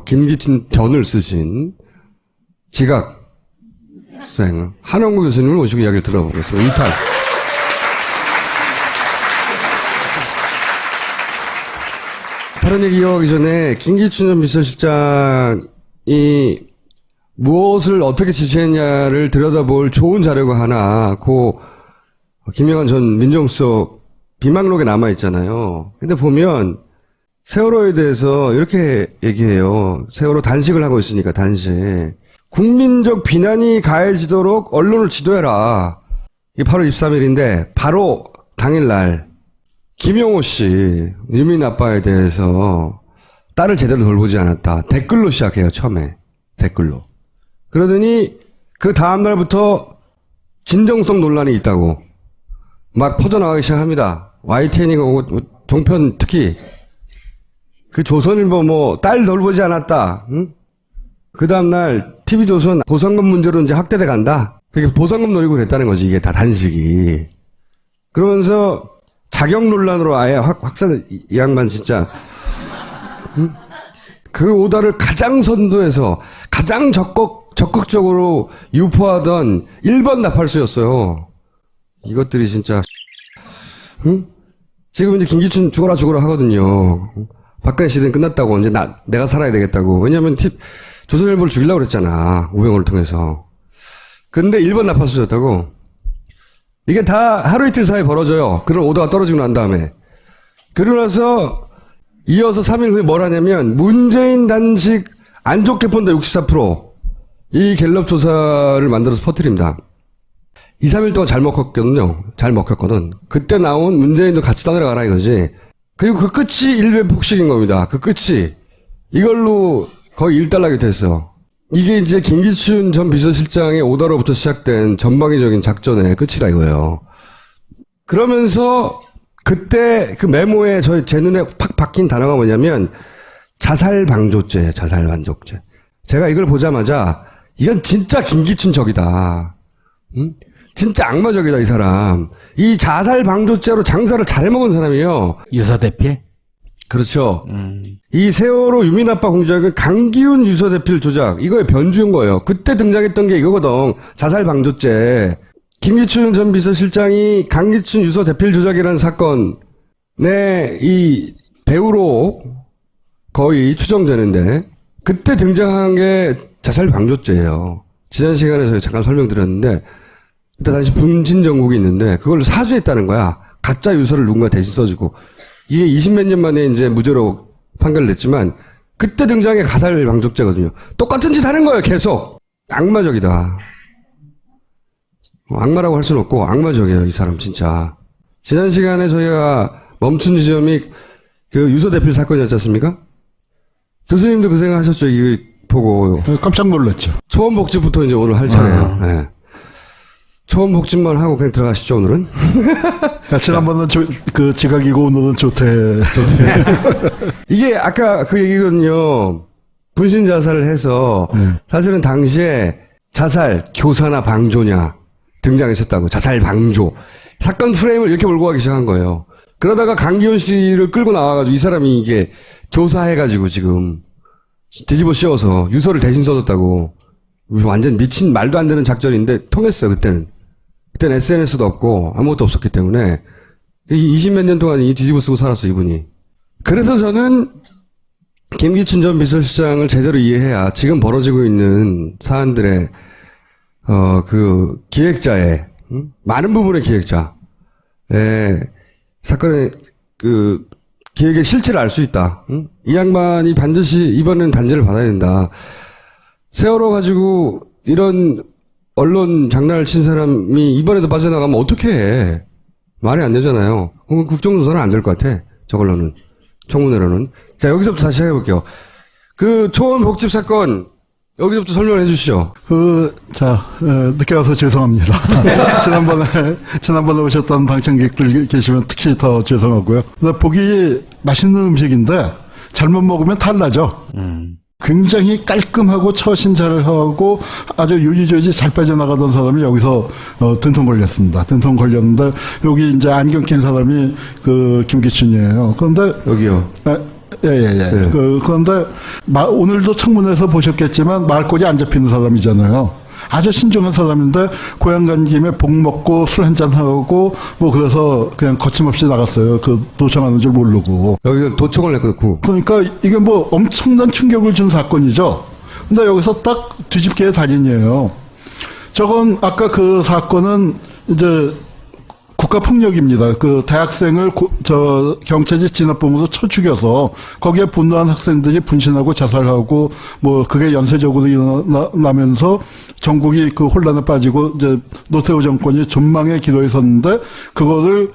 김기춘 변을 쓰신 지각생 한원구 교수님을 모시고 이야기를 들어보겠습니다. 이탈. 다른 얘기 이어가기 전에 김기춘 전 비서실장이 무엇을 어떻게 지시했냐를 들여다볼 좋은 자료가 하나 김영환 전 민정수석 비망록에 남아있잖아요. 근데 보면 세월호에 대해서 이렇게 얘기해요. 세월호 단식을 하고 있으니까 단식. 국민적 비난이 가해지도록 언론을 지도해라. 이게 8월 23일인데 바로 당일날 김용호 씨 유민 아빠에 대해서 딸을 제대로 돌보지 않았다. 댓글로 시작해요. 처음에. 댓글로. 그러더니 그 다음날부터 진정성 논란이 있다고 막 퍼져나가기 시작합니다. YTN이가 종편 특히 그 조선일보 딸 돌보지 않았다. 응? 그 다음날 TV조선 보상금 문제로 이제 확대돼 간다. 그게 보상금 노리고 그랬다는 거지. 이게 다 단식이. 그러면서 자격 논란으로 아예 확산, 이 양반 진짜. 응? 그 오다를 가장 선두에서 가장 적극적으로 유포하던 1번 나팔수였어요. 이것들이 진짜. 응? 지금 이제 김기춘 죽어라 하거든요. 박근혜 시대는 끝났다고. 이제 내가 살아야 되겠다고. 왜냐면 조선일보를 죽이려고 그랬잖아. 우병우를 통해서. 근데 1번 나팔수였다고. 이게 다 하루 이틀 사이에 벌어져요. 그런 오다가 떨어지고 난 다음에. 그러고 나서 이어서 3일 후에 뭘 하냐면 문재인 단식 안 좋게 본다 64%. 이 갤럽 조사를 만들어서 퍼뜨립니다. 2, 3일 동안 잘 먹혔거든요. 잘 먹혔거든. 그때 나온 문재인도 같이 떠내려가라 이거지. 그리고 그 끝이 일베 폭식인 겁니다. 그 끝이. 이걸로 거의 일단락이 됐어. 이게 이제 김기춘 전 비서실장의 오다로부터 시작된 전방위적인 작전의 끝이라 이거예요. 그러면서 그때 그 메모에 제 눈에 팍 박힌 단어가 뭐냐면 자살방조죄, 자살방조죄. 제가 이걸 보자마자 이건 진짜 김기춘 적이다. 응? 진짜 악마적이다, 이 사람. 이 자살방조죄로 장사를 잘해먹은 사람이에요. 유서대필? 그렇죠. 이 세월호 유민아빠 공작은 강기훈 유서대필 조작, 이거에 변주인 거예요. 그때 등장했던 게 이거거든. 자살방조죄. 김기춘 전 비서실장이 강기춘 유서대필 조작이라는 사건에 이 배우로 거의 추정되는데, 그때 등장한 게 자살방조죄예요. 지난 시간에 저희 잠깐 설명드렸는데, 그때 당시 분진정국이 있는데 그걸 사주했다는 거야. 가짜 유서를 누군가 대신 써주고. 이게 20몇 년 만에 이제 무죄로 판결됐지만 그때 등장의 가살방조죄거든요. 똑같은 짓 하는 거예요. 계속. 악마적이다. 악마라고 할 수는 없고 악마적이에요. 이 사람 진짜. 지난 시간에 저희가 멈춘 지점이 그 유서대필 사건이었지 않습니까? 교수님도 그 생각하셨죠? 이거 보고. 깜짝 놀랐죠. 초원복지부터 이제 오늘 할 차례예요. 네. 초원복집만 하고 그냥 들어가시죠, 오늘은? 지난번은 그 지각이고 오늘은 조퇴. 이게 아까 그 얘기거든요. 분신 자살을 해서 사실은 당시에 자살, 교사나 방조냐 등장했었다고. 자살, 방조. 사건 프레임을 이렇게 몰고 가기 시작한 거예요. 그러다가 강기훈 씨를 끌고 나와가지고 이 사람이 이게 교사해가지고 지금 뒤집어 씌워서 유서를 대신 써줬다고. 완전 미친 말도 안 되는 작전인데 통했어요, 그때는. 그때는 SNS도 없고 아무것도 없었기 때문에 20몇 년 동안 이 뒤집어 쓰고 살았어, 이분이. 그래서 저는 김기춘 전 비서실장을 제대로 이해해야 지금 벌어지고 있는 사안들의 그 기획자의 많은 부분의 기획자의 사건의 그 기획의 실체를 알 수 있다. 이 양반이 반드시 이번에는 단죄를 받아야 된다. 세월호 가지고 이런 언론 장난을 친 사람이 이번에도 빠져나가면 어떻게 해? 말이 안 되잖아요. 그럼 국정조사는 안 될 것 같아. 저걸로는. 청문회로는. 자, 여기서부터 다시 해볼게요. 그 초원복집 사건 여기서부터 설명을 해주시죠. 늦게 와서 죄송합니다. 지난번에 오셨던 방청객들 계시면 특히 더 죄송하고요. 보기 맛있는 음식인데 잘못 먹으면 탈나죠. 굉장히 깔끔하고 처신 잘하고 아주 유지조지 잘 빠져나가던 사람이 여기서 된통 걸렸습니다. 된통 걸렸는데 여기 이제 안경 낀 사람이 그 김기춘이에요. 그런데 여기요. 네. 그런데 오늘도 청문회에서 보셨겠지만 말꼬리 안 잡히는 사람이잖아요. 아주 신중한 사람인데 고향 간 김에 복 먹고 술 한잔 하고 뭐 그래서 그냥 거침없이 나갔어요. 그 도청하는 줄 모르고. 여기 도청을 했고. 그러니까 이게 뭐 엄청난 충격을 준 사건이죠. 근데 여기서 딱 뒤집개의 달인이에요. 저건 아까 그 사건은 이제 국가폭력입니다. 그 대학생을 경찰이 진압범으로 쳐 죽여서 거기에 분노한 학생들이 분신하고 자살하고 뭐 그게 연쇄적으로 일어나면서 전국이 그 혼란에 빠지고 이제 노태우 정권이 전망의 기로에 섰는데 그거를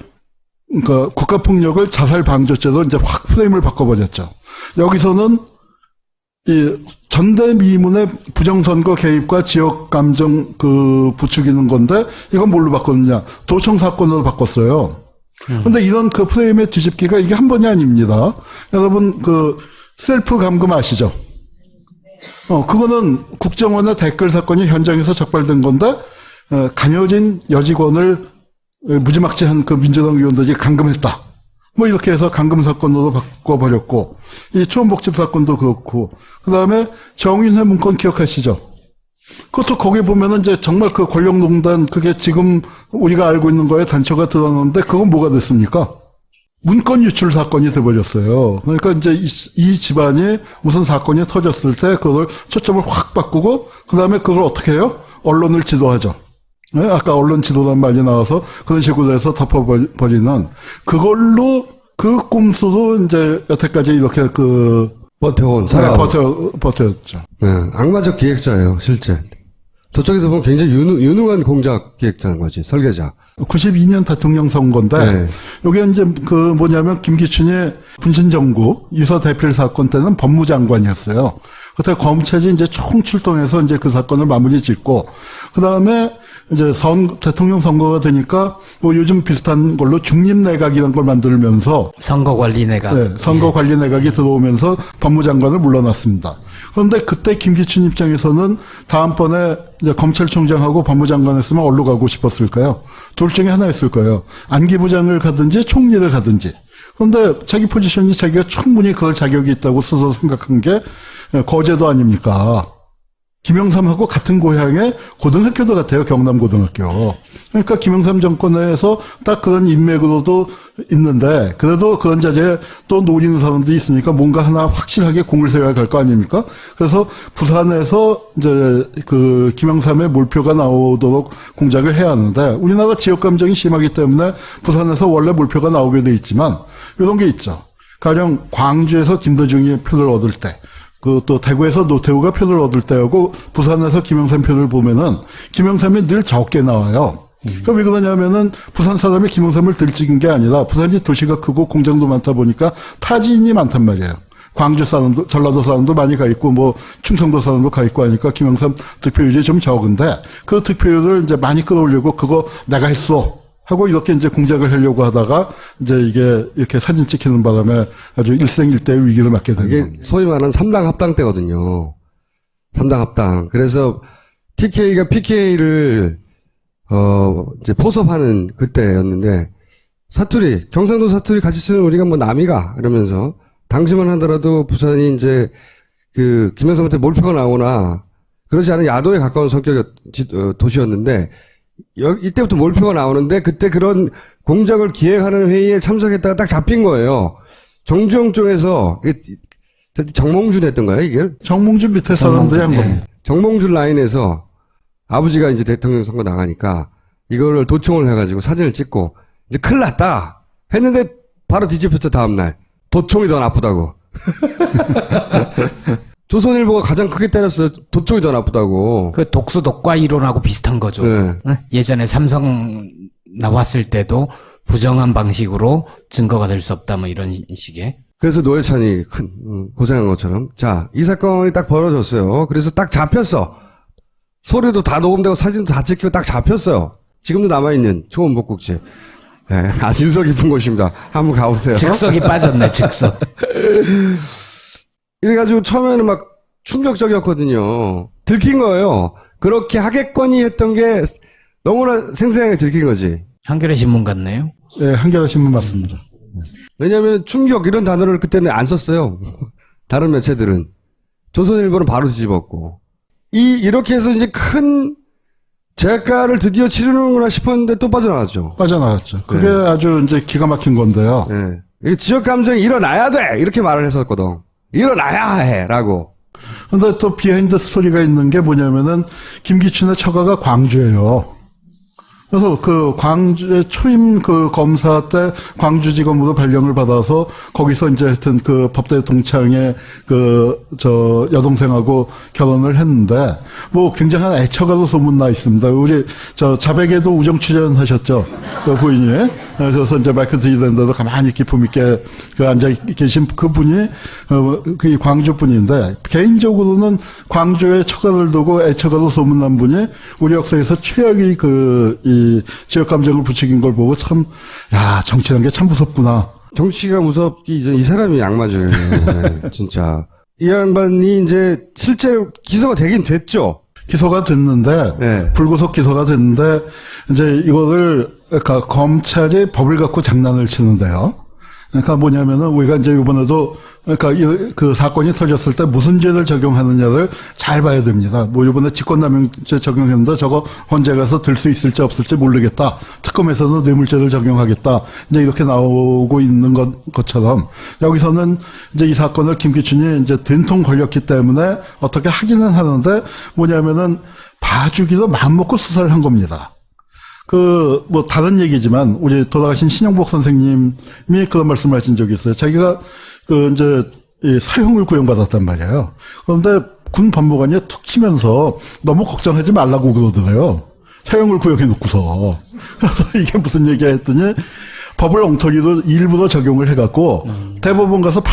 그러니까 국가폭력을 자살 방조죄로 이제 확 프레임을 바꿔버렸죠. 여기서는 이 전대미문의 부정선거 개입과 지역 감정 부추기는 건데 이건 뭘로 바꿨느냐? 도청 사건으로 바꿨어요. 근데 이런 그 프레임의 뒤집기가 이게 한 번이 아닙니다. 여러분 그 셀프 감금 아시죠? 그거는 국정원의 댓글 사건이 현장에서 적발된 건데 가녀진 여직원을 무지막지한 그 민주당 의원들이 감금했다. 뭐 이렇게 해서 감금 사건으로 바꿔버렸고 이 초원복집 사건도 그렇고 그다음에 정인회 문건 기억하시죠? 그것도 거기 보면은 이제 정말 그 권력농단 그게 지금 우리가 알고 있는 거에 단초가 드러났는데 그건 뭐가 됐습니까? 문건 유출 사건이 돼버렸어요. 그러니까 이제 이 집안이 무슨 사건이 터졌을 때 그걸 초점을 확 바꾸고 그다음에 그걸 어떻게 해요? 언론을 지도하죠. 네? 아까 언론 지도란 말이 나와서 그런 식으로 해서 덮어버리는 그걸로 그 꼼수로 이제 여태까지 이렇게 버텨온 버텼죠. 네, 악마적 기획자예요, 실제. 저쪽에서 보면 굉장히 유능한 공작 기획자인 거지, 설계자. 92년 대통령 선거인데, 네. 여기 이제 뭐냐면 김기춘이 분신정국 유서 대필 사건 때는 법무장관이었어요. 그때 검찰이 이제 총출동해서 이제 그 사건을 마무리 짓고, 그 다음에 이제 대통령 선거가 되니까 뭐 요즘 비슷한 걸로 중립내각이라는 걸 만들면서 선거관리내각. 네, 선거관리내각이 들어오면서 법무장관을 물러났습니다. 그런데 그때 김기춘 입장에서는 다음번에 이제 검찰총장하고 법무장관 했으면 어디로 가고 싶었을까요? 둘 중에 하나였을 거예요. 안기부장을 가든지 총리를 가든지. 그런데 자기 포지션이 자기가 충분히 그럴 자격이 있다고 스스로 생각한 게 거제도 아닙니까? 김영삼하고 같은 고향의 고등학교도 같아요. 경남고등학교. 그러니까 김영삼 정권에서 딱 그런 인맥으로도 있는데 그래도 그런 자리에 또 노리는 사람들이 있으니까 뭔가 하나 확실하게 공을 세워야 할 거 아닙니까? 그래서 부산에서 이제 그 김영삼의 몰표가 나오도록 공작을 해야 하는데 우리나라 지역 감정이 심하기 때문에 부산에서 원래 몰표가 나오게 돼 있지만 이런 게 있죠. 가령 광주에서 김대중이 표를 얻을 때 또 대구에서 노태우가 표를 얻을 때하고 부산에서 김영삼 표를 보면은 김영삼이 늘 적게 나와요. 그러니까 왜 그러냐면은 부산 사람이 김영삼을 들찍인 게 아니라 부산이 도시가 크고 공장도 많다 보니까 타지인이 많단 말이에요. 광주 사람도 전라도 사람도 많이 가 있고 뭐 충청도 사람도 가 있고 하니까 김영삼 득표율이 좀 적은데 그 득표율을 이제 많이 끌어올리고 그거 내가 했어. 하고 이렇게 이제 공작을 하려고 하다가 이제 이게 이렇게 사진 찍히는 바람에 아주 일생일대의 위기를 맞게 된 겁니다. 소위 말하는 3당 합당 때거든요. 3당 합당. 그래서 TK가 PK를 이제 포섭하는 그때였는데 사투리, 경상도 사투리 같이 쓰는 우리가 뭐 남이가 이러면서 당시만 하더라도 부산이 이제 그 김영삼한테 몰표가 나오나 그러지 않은 야도에 가까운 성격의 도시였는데 이때부터 몰표가 나오는데 그때 그런 공작을 기획하는 회의에 참석했다가 딱 잡힌 거예요. 정주영 쪽에서 정몽준 했던가요, 이게? 정몽준 밑에 사람들이 한 겁니다. 정몽준 라인에서 아버지가 이제 대통령 선거 나가니까 이거를 도청을 해가지고 사진을 찍고 이제 큰일 났다 했는데 바로 뒤집혔죠, 다음날. 도청이 더 나쁘다고. 조선일보가 가장 크게 때렸어요. 도청이 더 나쁘다고. 그 독수독과 이론하고 비슷한 거죠. 네. 예전에 삼성 나왔을 때도 부정한 방식으로 증거가 될 수 없다 뭐 이런 식의. 그래서 노회찬이 큰 고생한 것처럼. 자, 이 사건이 딱 벌어졌어요. 그래서 딱 잡혔어. 소리도 다 녹음되고 사진도 다 찍히고 딱 잡혔어요. 지금도 남아있는 초원복국지. 네, 아주 유서 깊은 곳입니다. 한번 가보세요. 즉석이 빠졌네, 즉석. 이래가지고 처음에는 막 충격적이었거든요. 들킨 거예요. 그렇게 하겠거니 했던 게 너무나 생생하게 들킨 거지. 한겨레 신문 같네요. 네, 한겨레 신문 맞습니다. 왜냐하면 충격 이런 단어를 그때는 안 썼어요. 다른 매체들은. 조선일보는 바로 뒤집었고. 이렇게 해서 이제 큰 재가를 드디어 치르는구나 싶었는데 또 빠져나갔죠. 빠져나갔죠. 그게 아주 이제 기가 막힌 건데요. 네. 이게 지역 감정이 일어나야 돼! 이렇게 말을 했었거든. 일어나야 해! 라고. 근데 또 비하인드 스토리가 있는 게 뭐냐면은 김기춘의 처가가 광주예요. 그래서 그 광주의 초임 그 검사 때 광주지검으로 발령을 받아서 거기서 이제 하여튼 그 법대 동창의 그 저 여동생하고 결혼을 했는데 뭐 굉장한 애처가로 소문나 있습니다. 우리 저 자백에도 우정 출연하셨죠. 그 부인이. 그래서 이제 마이크 드리는데도 가만히 기품 있게 그 앉아 계신 그 분이 그 광주 분인데 개인적으로는 광주에 처가를 두고 애처가로 소문난 분이 우리 역사에서 최악의 이 지역 감정을 부추긴 걸 보고 참, 야, 정치라는 게 참 무섭구나. 정치가 무섭기 이전 이 사람이 악마죠. 네, 진짜. 이 양반이 이제 실제로 기소가 되긴 됐죠. 기소가 됐는데, 네. 불구속 기소가 됐는데, 이제 이거를, 그러니까 검찰이 법을 갖고 장난을 치는데요. 그러니까 뭐냐면은 우리가 이제 이번에도 그러니까 그 사건이 터졌을 때 무슨 죄를 적용하느냐를 잘 봐야 됩니다. 뭐 이번에 직권남용죄 적용했는데 저거 헌재 가서 들 수 있을지 없을지 모르겠다. 특검에서는 뇌물죄를 적용하겠다. 이제 이렇게 나오고 있는 것처럼 여기서는 이제 이 사건을 김기춘이 이제 된통 걸렸기 때문에 어떻게 하기는 하는데 뭐냐면은 봐주기도 마음먹고 수사를 한 겁니다. 뭐, 다른 얘기지만, 우리 돌아가신 신영복 선생님이 그런 말씀을 하신 적이 있어요. 자기가, 이 사형을 구형받았단 말이에요. 그런데 군 법무관이 툭 치면서 너무 걱정하지 말라고 그러더래요. 사형을 구형해 놓고서. 그래서 이게 무슨 얘기야 했더니, 법을 엉터리로 일부러 적용을 해갖고, 대법원 가서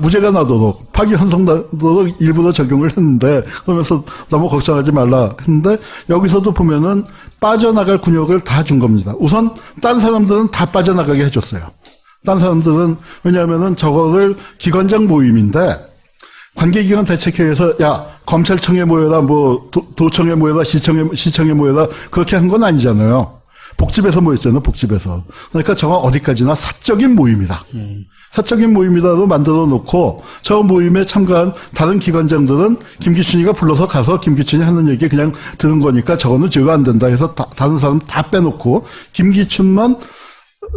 무죄가 나도록, 파기환송나도록 일부러 적용을 했는데, 그러면서 너무 걱정하지 말라 했는데, 여기서도 보면은 빠져나갈 군역을 다 준 겁니다. 우선, 딴 사람들은 다 빠져나가게 해줬어요. 딴 사람들은, 왜냐하면은 저거를 기관장 모임인데, 관계기관 대책회의에서, 야, 검찰청에 모여라, 뭐, 도청에 모여라, 시청에 모여라, 그렇게 한 건 아니잖아요. 복집에서 모였잖아요, 복집에서. 그러니까 저건 어디까지나 사적인 모임이다. 사적인 모임이다로 만들어 놓고, 저 모임에 참가한 다른 기관장들은 김기춘이가 불러서 가서 김기춘이 하는 얘기 그냥 들은 거니까 저거는 죄가 안 된다 해서 다른 사람 다 빼놓고, 김기춘만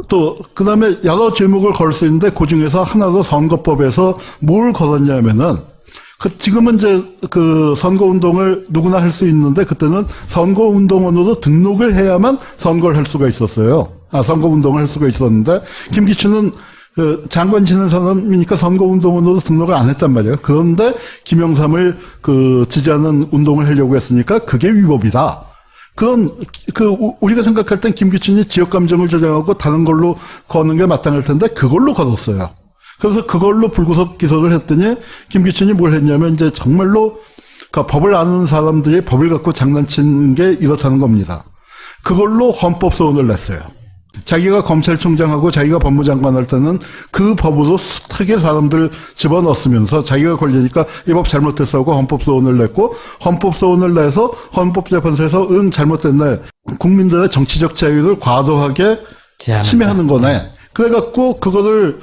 또, 그 다음에 여러 제목을 걸 수 있는데, 그 중에서 하나로 선거법에서 뭘 걸었냐면은, 지금은 이제 선거운동을 누구나 할 수 있는데, 그때는 선거운동원으로 등록을 해야만 선거를 할 수가 있었어요. 선거운동을 할 수가 있었는데, 김기춘은 장관 지낸 사람이니까 선거운동원으로 등록을 안 했단 말이에요. 그런데 김영삼을 지지하는 운동을 하려고 했으니까 그게 위법이다. 우리가 생각할 땐 김기춘이 지역 감정을 조장하고 다른 걸로 거는 게 마땅할 텐데, 그걸로 걸었어요. 그래서 그걸로 불구속 기소를 했더니 김기춘이 뭘 했냐면 이제 정말로 법을 아는 사람들이 법을 갖고 장난치는 게 이렇다는 겁니다. 그걸로 헌법소원을 냈어요. 자기가 검찰총장하고 자기가 법무장관 할 때는 그 법으로 숱하게 사람들 집어넣었으면서 자기가 걸리니까 이 법 잘못됐어 하고 헌법소원을 냈고, 헌법소원을 내서 헌법재판소에서 잘못됐네. 국민들의 정치적 자유를 과도하게 침해하는 거네. 그래갖고 그거를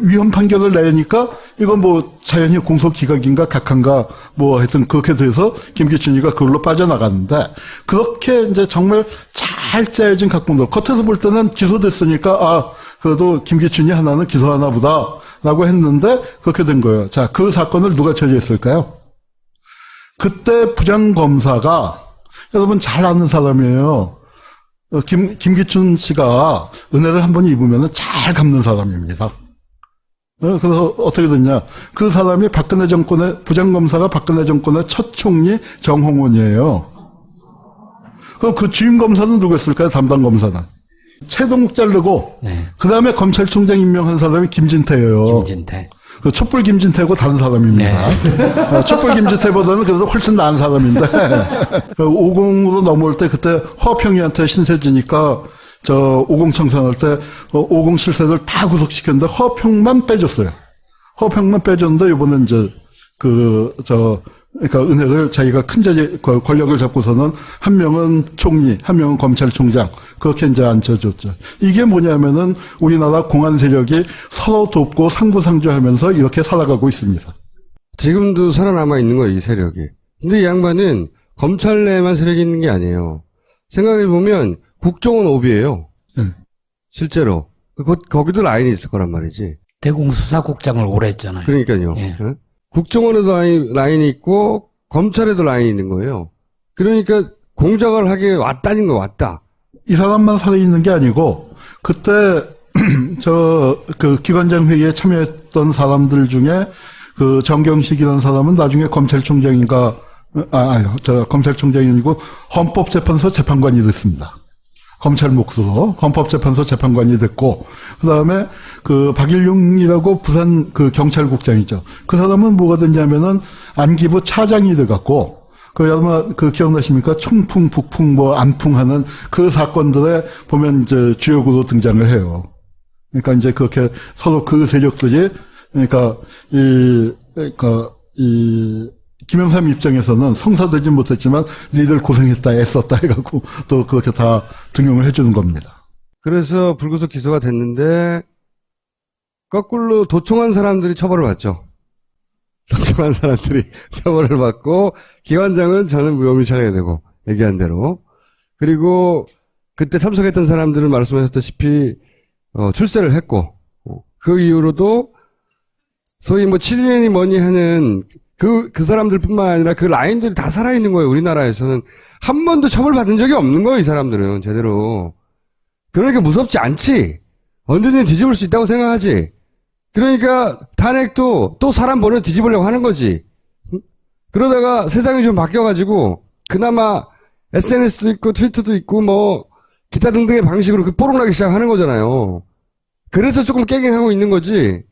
위헌 판결을 내니까 이건 뭐 자연히 공소기각인가 각한가 뭐 하여튼 그렇게 돼서 김기춘이가 그걸로 빠져나갔는데, 그렇게 이제 정말 잘 짜여진 각본도 겉에서 볼 때는 기소됐으니까 그래도 김기춘이 하나는 기소하나 보다라고 했는데 그렇게 된 거예요. 자, 그 사건을 누가 처리했을까요? 그때 부장검사가 여러분 잘 아는 사람이에요. 김기춘 씨가 은혜를 한 번 입으면 잘 갚는 사람입니다. 그래서 어떻게 됐냐. 그 사람이 부장검사가 박근혜 정권의 첫 총리 정홍원이에요. 그럼 그 주임검사는 누구였을까요? 담당검사는. 최동욱 자르고, 네. 그 다음에 검찰총장 임명한 사람이 김진태예요. 김진태. 촛불 김진태고 다른 사람입니다. 네. 촛불 김진태보다는 그래도 훨씬 나은 사람인데 50으로 넘어올 때 그때 허평이한테 신세지니까 50 청산할 때 50 실세들 다 구속시켰는데 허평만 빼줬어요. 허평만 빼줬는데 이번에 이제 그러니까 은혜를 자기가 큰 권력을 잡고서는 한 명은 총리, 한 명은 검찰총장 그렇게 이제 앉혀줬죠. 이게 뭐냐면은 우리나라 공안 세력이 서로 돕고 상부상조하면서 이렇게 살아가고 있습니다. 지금도 살아남아 있는 거예요, 이 세력이. 근데 이 양반은 검찰 내에만 세력이 있는 게 아니에요. 생각해보면 국정원 오비예요. 실제로. 거기도 라인이 있을 거란 말이지. 대공수사국장을 오래 했잖아요. 그러니까요. 예. 예? 국정원에도 라인이 있고 검찰에도 라인이 있는 거예요. 그러니까 공작을 하게 왔다는 거 왔다. 이 사람만 살아있는 게 아니고 그때 그 기관장 회의에 참여했던 사람들 중에 그 정경식이라는 사람은 나중에 검찰총장인가 검찰총장이 아니고 헌법재판소 재판관이 됐습니다. 검찰 몫으로 헌법재판소 재판관이 됐고 그 다음에 그 박일용이라고 부산 그 경찰국장이죠. 그 사람은 뭐가 됐냐면은 안기부 차장이 돼갖고 그 아마 그 기억나십니까? 총풍, 북풍, 뭐 안풍하는 그 사건들에 보면 이제 주역으로 등장을 해요. 그러니까 이제 그렇게 서로 그 세력들이 그러니까 이 김영삼 입장에서는 성사되진 못했지만 니들 고생했다 애썼다 해갖고 또 그렇게 다 등용을 해주는 겁니다. 그래서 불구속 기소가 됐는데 거꾸로 도청한 사람들이 처벌을 받죠. 도청한 사람들이 처벌을 받고 기관장은 저는 무혐의 처리가 되고 얘기한 대로. 그리고 그때 참석했던 사람들은 말씀하셨다시피 출세를 했고 그 이후로도 소위 뭐 7년이 뭐니 하는 그 사람들뿐만 아니라 그 라인들이 다 살아있는 거예요. 우리나라에서는 한 번도 처벌받은 적이 없는 거예요. 이 사람들은 제대로. 그러니까 무섭지 않지. 언제든 뒤집을 수 있다고 생각하지. 그러니까 탄핵도 또 사람 보내 뒤집으려고 하는 거지. 그러다가 세상이 좀 바뀌어가지고 그나마 SNS도 있고 트위터도 있고 뭐 기타 등등의 방식으로 그 뽀록나기 시작하는 거잖아요. 그래서 조금 깨갱하고 있는 거지.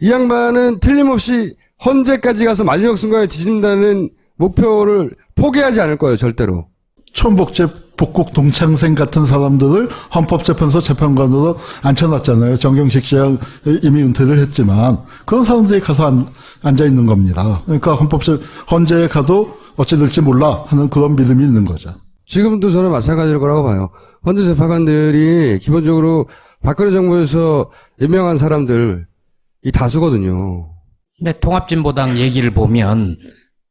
이 양반은 틀림없이 헌재까지 가서 마지막 순간에 뒤집는다는 목표를 포기하지 않을 거예요. 절대로. 천복제 복국 동창생 같은 사람들을 헌법재판소 재판관으로 앉혀놨잖아요. 정경식 씨가 이미 은퇴를 했지만 그런 사람들이 가서 앉아 있는 겁니다. 그러니까 헌재에 가도 어찌 될지 몰라 하는 그런 믿음이 있는 거죠. 지금도 저는 마찬가지일 거라고 봐요. 헌재 재판관들이 기본적으로 박근혜 정부에서 임명한 사람들 이 다수거든요. 근데 통합진보당 얘기를 보면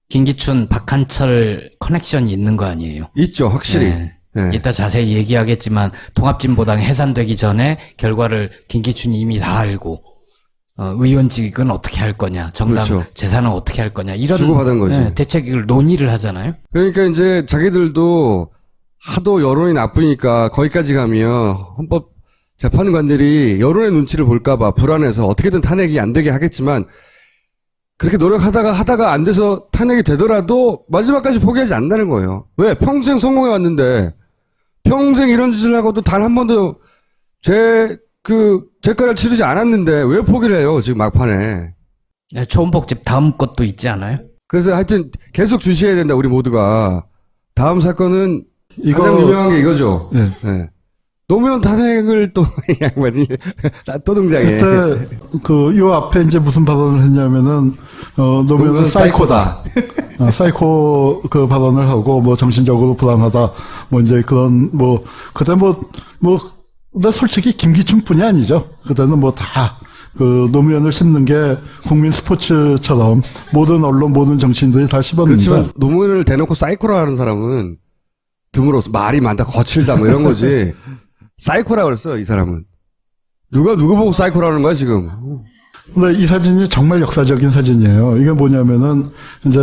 김기춘, 박한철 커넥션이 있는 거 아니에요? 있죠, 확실히. 네. 네. 이따 자세히 얘기하겠지만 통합진보당이 해산되기 전에 결과를 김기춘이 이미 다 알고 의원직은 어떻게 할 거냐, 정당 그렇죠. 재산은 어떻게 할 거냐 이런 주고받은 거지. 네, 대책을 논의를 하잖아요. 그러니까 이제 자기들도 하도 여론이 나쁘니까 거기까지 가면 헌법 재판관들이 여론의 눈치를 볼까봐 불안해서 어떻게든 탄핵이 안 되게 하겠지만 그렇게 하다가 안 돼서 탄핵이 되더라도 마지막까지 포기하지 않는다는 거예요. 왜? 평생 성공해 왔는데 평생 이런 짓을 하고도 단 한 번도 죄가를 치르지 않았는데 왜 포기를 해요? 지금 막판에. 네, 초원복집 다음 것도 있지 않아요? 그래서 하여튼 계속 주시해야 된다 우리 모두가. 다음 사건은 가장 유명한 게 이거죠. 네. 네. 노무현 탄핵을 또 양반이 또 등장해. 그때 요 앞에 이제 무슨 발언을 했냐면은 노무현은 사이코다. 사이코 그 발언을 하고 뭐 정신적으로 불안하다. 뭐 이제 그런 뭐 그때 근데 솔직히 김기춘뿐이 아니죠. 그때는 뭐 다 그 노무현을 씹는 게 국민 스포츠처럼 모든 언론 모든 정치인들이 다 씹었는데. 그렇지만 노무현을 대놓고 사이코라 하는 사람은 드물어서 말이 많다 거칠다 뭐 이런 거지. 사이코라 그랬어 이 사람은. 누구 보고 사이코라는 거야 지금. 근데 이 사진이 정말 역사적인 사진이에요. 이게 뭐냐면은 이제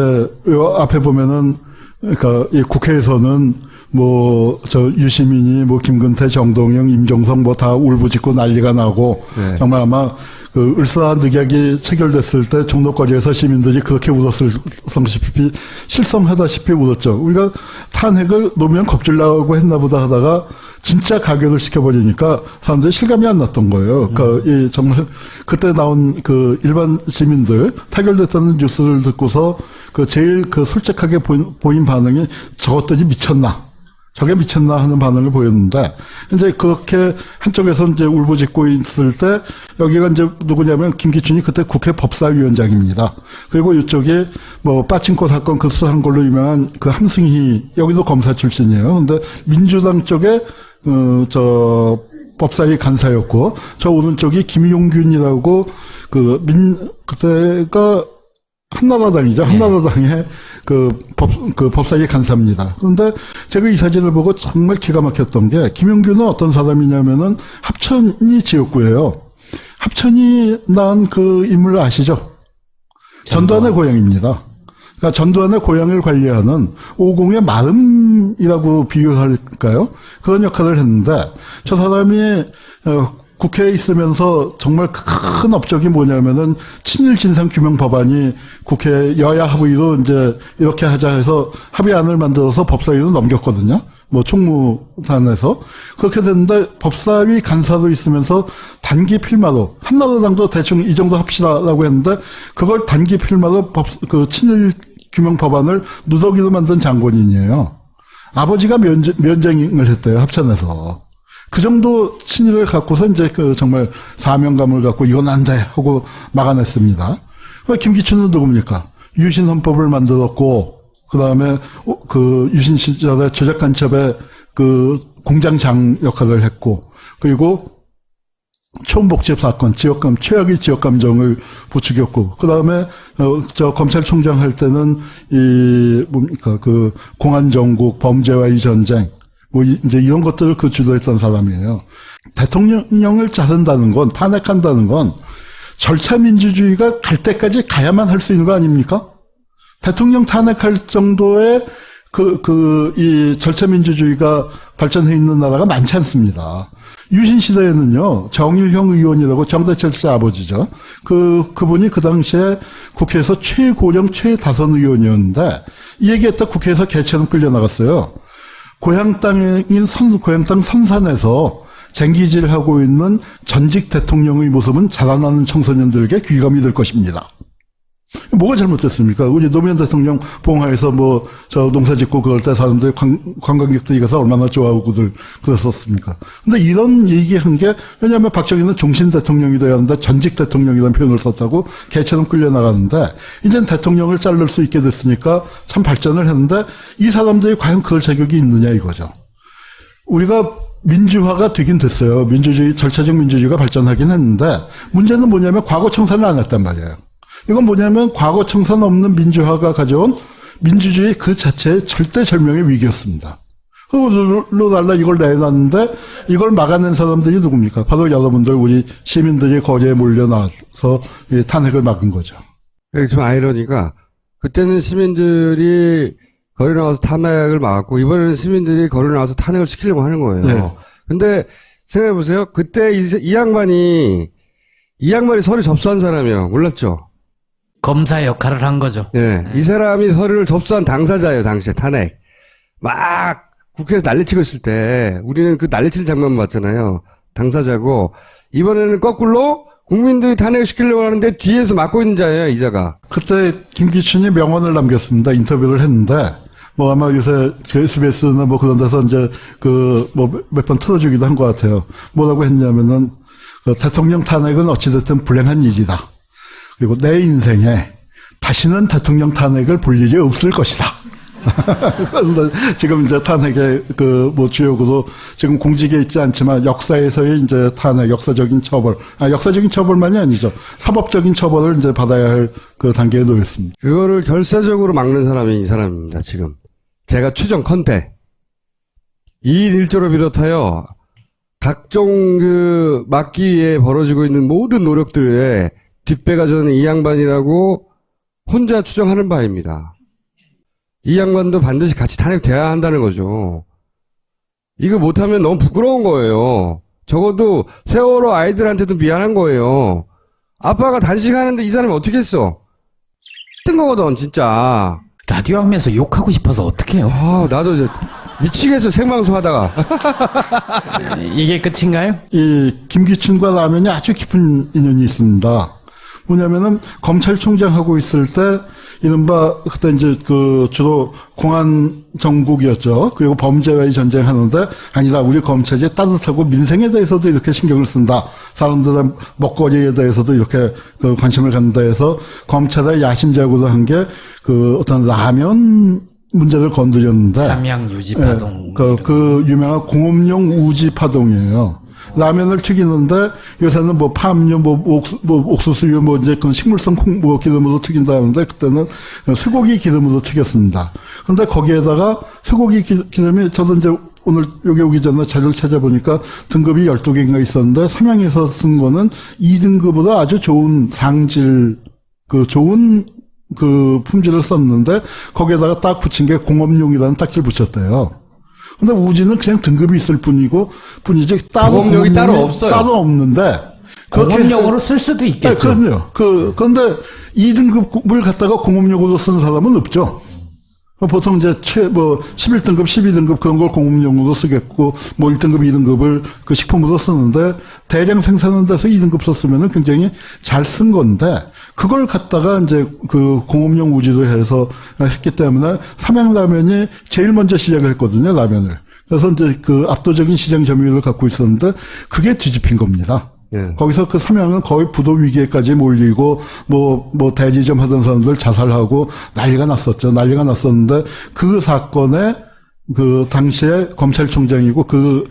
요 앞에 보면은 그러니까 이 국회에서는 뭐 유시민이 뭐 김근태, 정동영, 임종석 뭐 다 울부짖고 난리가 나고 네. 정말 아마 그 을사한 늑약이 체결됐을 때 종로거리에서 시민들이 그렇게 울었을 성시피 실성하다시피 울었죠. 우리가 탄핵을 노무현 겁질라고 했나 보다 하다가 진짜 가결을 시켜버리니까 사람들이 실감이 안 났던 거예요. 그러니까 이 정말 그때 나온 그 일반 시민들 타결됐다는 뉴스를 듣고서 그 제일 그 솔직하게 보인 반응이 저것들이 미쳤나. 저게 미쳤나 하는 반응을 보였는데, 이제 그렇게 한쪽에서 이제 울부짖고 있을 때, 여기가 이제 누구냐면 김기춘이 그때 국회 법사위원장입니다. 그리고 이쪽이 뭐 빠친코 사건 그 수사한 걸로 유명한 그 함승희, 여기도 검사 출신이에요. 근데 민주당 쪽에, 법사위 간사였고, 저 오른쪽이 김용균이라고, 그때가 한나라당이죠. 한나라당의 법사위 간사입니다. 그런데 제가 이 사진을 보고 정말 기가 막혔던 게, 김용균은 어떤 사람이냐면은 합천이 지역구예요. 합천이 낳은 그 인물 아시죠? 전두환의 고향입니다. 그러니까 전두환의 고향을 관리하는 오공의 마름이라고 비유할까요? 그런 역할을 했는데, 저 사람이 국회에 있으면서 정말 큰 업적이 뭐냐면은 친일 진상 규명 법안이 국회 여야 합의로 이제 이렇게 하자 해서 합의안을 만들어서 법사위로 넘겼거든요. 뭐 총무단에서 그렇게 됐는데, 법사위 간사로 있으면서 단기 필마로, 한나라당도 대충 이 정도 합시다라고 했는데 그걸 단기 필마로 친일 규명 법안을 누더기로 만든 장본인이에요. 아버지가 면쟁을 했대요, 합천에서. 그 정도 친일을 갖고서 이제 정말 사명감을 갖고 이건 안 돼 하고 막아냈습니다. 김기춘은 누굽니까? 유신 헌법을 만들었고, 그 다음에 유신 시절에 조작간첩의 공장장 역할을 했고, 그리고 총복집 사건, 최악의 지역감정을 부추겼고, 그 다음에 검찰총장 할 때는 공안정국, 범죄와의 전쟁, 이제 이런 것들을 주도했던 사람이에요. 대통령을 자른다는 건, 탄핵한다는 건 절차민주주의가 갈 때까지 가야만 할 수 있는 거 아닙니까? 대통령 탄핵할 정도의 이 절차민주주의가 발전해 있는 나라가 많지 않습니다. 유신 시대에는요, 정일형 의원이라고, 정대철 씨 아버지죠. 그분이 그 당시에 국회에서 최고령 최다선 의원이었는데, 이 얘기했다 국회에서 개처럼 끌려나갔어요. 고향 땅인 고향 땅 선산에서 쟁기질하고 있는 전직 대통령의 모습은 자라나는 청소년들에게 귀감이 될 것입니다. 뭐가 잘못됐습니까? 우리 노무현 대통령 봉화에서 농사 짓고 그럴 때 사람들이 관광객들이 가서 얼마나 좋아하고들 그랬었습니까? 근데 이런 얘기한 게, 왜냐하면 박정희는 종신 대통령이 돼야 하는데 전직 대통령이라는 표현을 썼다고 개처럼 끌려나가는데, 이젠 대통령을 자를 수 있게 됐으니까 참 발전을 했는데, 이 사람들이 과연 그럴 자격이 있느냐 이거죠. 우리가 민주화가 되긴 됐어요. 절차적 민주주의가 발전하긴 했는데, 문제는 뭐냐면 과거 청산을 안 했단 말이에요. 이건 뭐냐면 과거 청산 없는 민주화가 가져온 민주주의 그 자체의 절대절명의 위기였습니다. 룰루랄라 이걸 내놨는데, 이걸 막아낸 사람들이 누굽니까? 바로 여러분들, 우리 시민들이 거리에 몰려나와서 탄핵을 막은 거죠. 좀 아이러니가, 그때는 시민들이 거리 나와서 탄핵을 막았고, 이번에는 시민들이 거리 나와서 탄핵을 시키려고 하는 거예요. 네. 근데 생각해보세요. 그때 이 양반이 서류 접수한 사람이요. 몰랐죠? 검사 역할을 한 거죠. 네. 이 사람이 서류를 접수한 당사자예요, 당시에 탄핵. 막 국회에서 난리치고 있을 때 우리는 그 난리치는 장면만 봤잖아요. 당사자고, 이번에는 거꾸로 국민들이 탄핵을 시키려고 하는데 뒤에서 막고 있는 자예요, 이자가. 그때 김기춘이 명언을 남겼습니다. 인터뷰를 했는데, 아마 요새 SBS나 그런 데서 이제 몇 번 틀어주기도 한 것 같아요. 뭐라고 했냐면은, 대통령 탄핵은 어찌됐든 불행한 일이다. 그리고 내 인생에 다시는 대통령 탄핵을 볼 일이 없을 것이다. 지금 이제 탄핵의 주역으로 지금 공직에 있지 않지만 역사에서의 이제 탄핵, 역사적인 처벌만이 아니죠. 사법적인 처벌을 이제 받아야 할 단계에 놓였습니다. 그거를 결사적으로 막는 사람이 이 사람입니다, 지금. 제가 추정컨대. 2일 1조를 비롯하여 각종 막기 위해 벌어지고 있는 모든 노력들에 뒷배가 저는 이 양반이라고 혼자 추정하는 바입니다. 이 양반도 반드시 같이 탄핵돼야 한다는 거죠. 이거 못하면 너무 부끄러운 거예요. 적어도 세월호 아이들한테도 미안한 거예요. 아빠가 단식하는데 이 사람이 어떻게 했어? 뜬 거거든, 진짜. 라디오 하면서 욕하고 싶어서 어떡해요? 나도 이제 미치겠어, 생방송 하다가. 이게 끝인가요? 이 김기춘과 라면이 아주 깊은 인연이 있습니다. 뭐냐면은 검찰총장 하고 있을 때 이른바 그때 이제 그 주로 공안 정국이었죠. 그리고 범죄와의 전쟁하는데 아니다. 우리 검찰이 따뜻하고 민생에 대해서도 이렇게 신경을 쓴다. 사람들의 먹거리에 대해서도 이렇게 그 관심을 갖는다 해서 검찰의 야심작으로 한 게 그 어떤 라면 문제를 건드렸는데 삼양 유지파동. 그 유명한 공업용 우지 파동이에요. 라면을 튀기는데 요새는 뭐 팜유, 옥수수유, 이제 그 식물성 기름으로 튀긴다는데 그때는 쇠고기 기름으로 튀겼습니다. 그런데 거기에다가 쇠고기 기름이 저도 이제 오늘 여기 오기 전에 자료를 찾아보니까 등급이 12개인가 있었는데 삼양에서 쓴 거는 2등급으로 아주 좋은 상질, 좋은 품질을 썼는데 거기에다가 딱 붙인 게 공업용이라는 딱지를 붙였대요. 근데 우지는 그냥 등급이 있을 뿐이지 따로 공업용이 따로 없어요. 따로 없는데 공업용으로 쓸 수도 있겠죠. 그럼요. 그런데 2등급을 갖다가 공업용으로 쓰는 사람은 없죠. 보통 이제 11등급, 12등급 그런 걸 공업용으로 쓰겠고, 1등급, 2등급을 그 식품으로 쓰는데, 대량 생산하는 데서 2등급 썼으면은 굉장히 잘 쓴 건데, 그걸 갖다가 이제 그 공업용 우지로 해서 했기 때문에 삼양라면이 제일 먼저 시작을 했거든요, 라면을. 그래서 이제 그 압도적인 시장 점유율을 갖고 있었는데, 그게 뒤집힌 겁니다. 예. 거기서 그 삼양은 거의 부도 위기에까지 몰리고 대리점 하던 사람들 자살하고 난리가 났었죠. 난리가 났었는데 그 사건에 그 당시에 검찰총장이고 그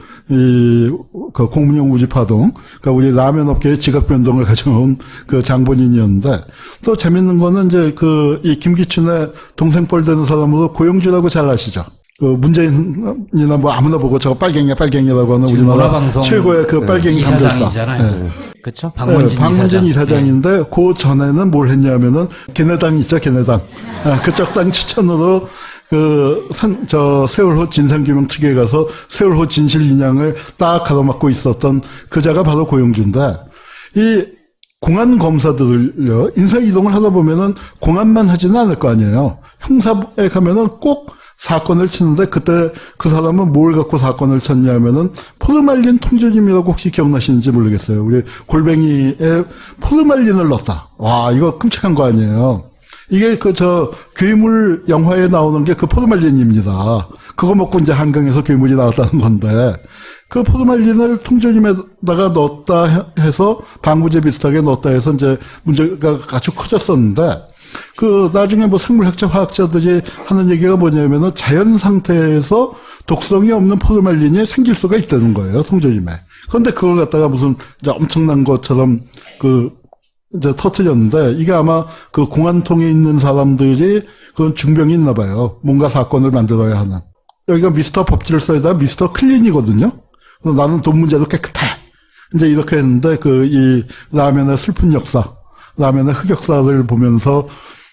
공무용 우지 파동, 그러니까 우리 라면 업계의 지각 변동을 가져온 그 장본인이었는데 또 재밌는 거는 이제 이 김기춘의 동생뻘 되는 사람으로 고영주라고 잘 아시죠? 문재인이나 아무나 보고 저거 빨갱이라고 하는 우리나라 최고의 빨갱이 감별사. 이사장이잖아요. 네. 그렇죠? 박문진 이사장인데 그 전에는 뭘 했냐면은 걔네당 있죠, 걔네당. 그쪽 당 추천으로 세월호 진상규명 특위에 가서 세월호 진실 인양을 딱 가로막고 있었던 그자가 바로 고영주인데 이 공안 검사들을요, 인사 이동을 하다 보면은 공안만 하지는 않을 거 아니에요. 형사에 가면은 꼭 사건을 치는데 그때 그 사람은 뭘 갖고 사건을 쳤냐면은 포르말린 통조림이라고 혹시 기억나시는지 모르겠어요. 우리 골뱅이에 포르말린을 넣었다. 와, 이거 끔찍한 거 아니에요. 이게 괴물 영화에 나오는 게 그 포르말린입니다. 그거 먹고 이제 한강에서 괴물이 나왔다는 건데 그 포르말린을 통조림에다가 넣었다 해서 방부제 비슷하게 넣었다 해서 이제 문제가 아주 커졌었는데 나중에 생물학자, 화학자들이 하는 얘기가 뭐냐면은 자연 상태에서 독성이 없는 포르말린이 생길 수가 있다는 거예요, 통조림에. 그런데 그걸 갖다가 무슨 이제 엄청난 것처럼 이제 터뜨렸는데 이게 아마 공안통에 있는 사람들이 그런 중병이 있나 봐요. 뭔가 사건을 만들어야 하는. 여기가 미스터 법질서에다 미스터 클린이거든요. 그래서 나는 돈 문제도 깨끗해. 이제 이렇게 했는데 이 라면의 슬픈 역사, 라면의 흑역사를 보면서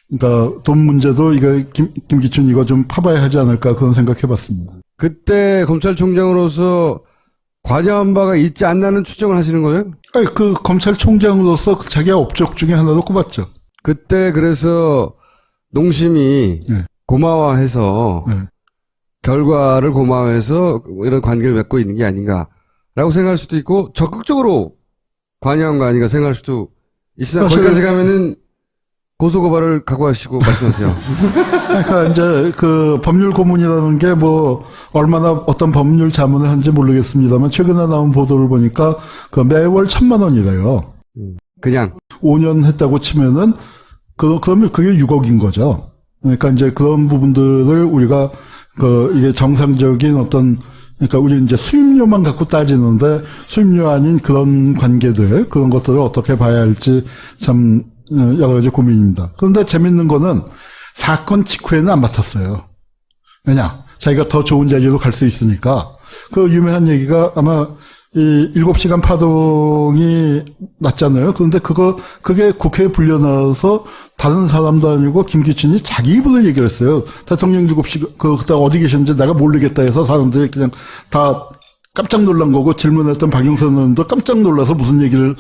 그러니까 돈 문제도 이거 김기춘 이거 좀 파봐야 하지 않을까 그런 생각해봤습니다. 그때 검찰총장으로서 관여한 바가 있지 않나는 추정을 하시는 거예요? 아니, 검찰총장으로서 자기가 업적 중에 하나로 꼽았죠. 그때 그래서 농심이 네. 고마워해서 네. 결과를 고마워해서 이런 관계를 맺고 있는 게 아닌가라고 생각할 수도 있고 적극적으로 관여한 거 아닌가 생각할 수도 있으나 거기까지 가면은 고소고발을 각오하시고 말씀하세요. 그러니까 이제 법률 고문이라는 게 얼마나 어떤 법률 자문을 한지 모르겠습니다만 최근에 나온 보도를 보니까 매월 1,000만 원이래요. 그냥 5년 했다고 치면은 그러면 그게 6억인 거죠. 그러니까 이제 그런 부분들을 우리가 이게 정상적인 그러니까 우리 이제 수임료만 갖고 따지는데 수임료 아닌 그런 관계들, 그런 것들을 어떻게 봐야 할지 참 여러 가지 고민입니다. 그런데 재밌는 거는 사건 직후에는 안 맡았어요. 왜냐? 자기가 더 좋은 자리로 갈 수 있으니까. 유명한 얘기가 아마 7시간 파동이 났잖아요. 그런데 그게 국회에 불려나와서 다른 사람도 아니고 김기춘이 자기 입으로 얘기를 했어요. 대통령 7시, 그때 어디 계셨는지 내가 모르겠다 해서 사람들이 그냥 다 깜짝 놀란 거고 질문했던 박영선 의원도 깜짝 놀라서 무슨 얘기를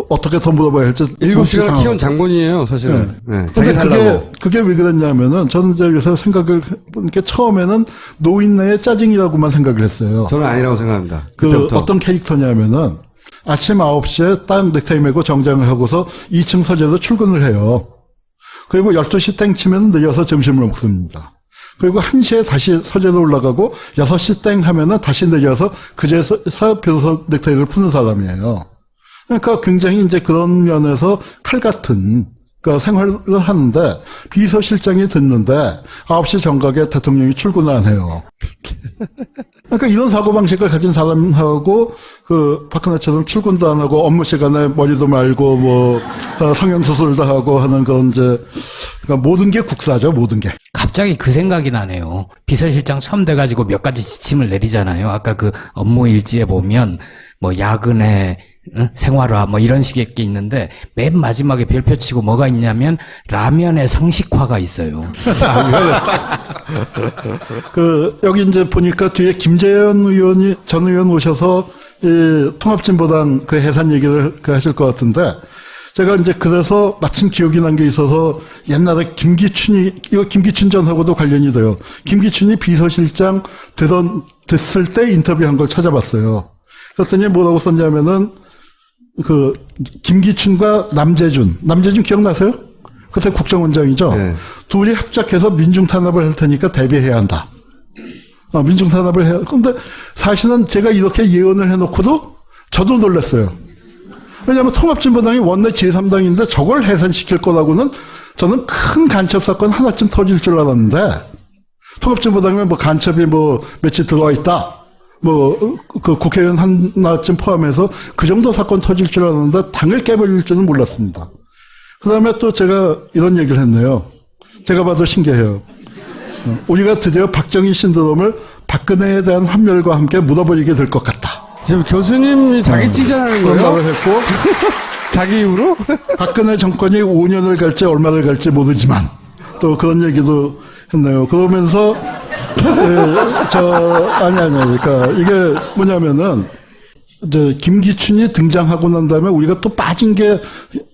어떻게 더 물어봐야 할지. 7시간을 키운 장본이에요, 사실은. 네. 네. 자기 살라고. 그게 왜 그랬냐면은 저는 이제 요새 생각을 해보니까 처음에는 노인네의 짜증이라고만 생각을 했어요. 저는 아니라고 생각합니다. 그때부터. 어떤 캐릭터냐면은 아침 9시에 딱 넥타이 메고 정장을 하고서 2층 서재로 출근을 해요. 그리고 12시 땡 치면 내려서 점심을 먹습니다. 그리고 1시에 다시 서재로 올라가고 6시 땡 하면은 다시 내려서 그제서 비로소 넥타이를 푸는 사람이에요. 그러니까 굉장히 이제 그런 면에서 칼 같은 그러니까 생활을 하는데 비서실장이 됐는데 9시 정각에 대통령이 출근을 안 해요. 그러니까 이런 사고방식을 가진 사람하고 그 박근혜처럼 출근도 안 하고 업무 시간에 머리도 말고 뭐 성형수술도 하고 하는 그런 이제 그러니까 모든 게 국사죠. 모든 게. 갑자기 그 생각이 나네요. 비서실장 처음 돼가지고 몇 가지 지침을 내리잖아요. 아까 그 업무 일지에 보면 뭐 야근에 생활화 뭐 이런 식의 게 있는데 맨 마지막에 별표 치고 뭐가 있냐면 라면의 상식화가 있어요. 그 여기 이제 보니까 뒤에 김재현 의원이 전 의원 오셔서 이 통합진보당 그 해산 얘기를 그 하실 것 같은데 제가 이제 그래서 마침 기억이 난 게 있어서 옛날에 이거 김기춘 전하고도 관련이 돼요. 김기춘이 비서실장 됐을 때 인터뷰한 걸 찾아봤어요. 그랬더니 뭐라고 썼냐면은 그 김기춘과 남재준 기억나세요? 그때 국정원장이죠. 네. 둘이 합작해서 민중탄압을 할 테니까 대비해야 한다. 민중탄압을 해야. 그런데 사실은 제가 이렇게 예언을 해놓고도 저도 놀랐어요. 왜냐하면 통합진보당이 원내 제3당인데 저걸 해산시킬 거라고는 저는 큰 간첩 사건 하나쯤 터질 줄 알았는데 통합진보당에 뭐 간첩이 뭐 며칠 들어와 있다. 뭐 그 국회의원 하나쯤 포함해서 그 정도 사건 터질 줄 알았는데 당을 깨버릴 줄은 몰랐습니다. 그 다음에 또 제가 이런 얘기를 했네요. 제가 봐도 신기해요. 우리가 드디어 박정희 신드롬을 박근혜에 대한 환멸과 함께 묻어버리게 될 것 같다. 지금 교수님이 자기 칭찬하는 그런 거예요? 말을 했고 자기 입으로? 박근혜 정권이 5년을 갈지 얼마를 갈지 모르지만 또 그런 얘기도 했네요. 그러면서 그러니까 이게 뭐냐면은 이제 김기춘이 등장하고 난 다음에 우리가 또 빠진 게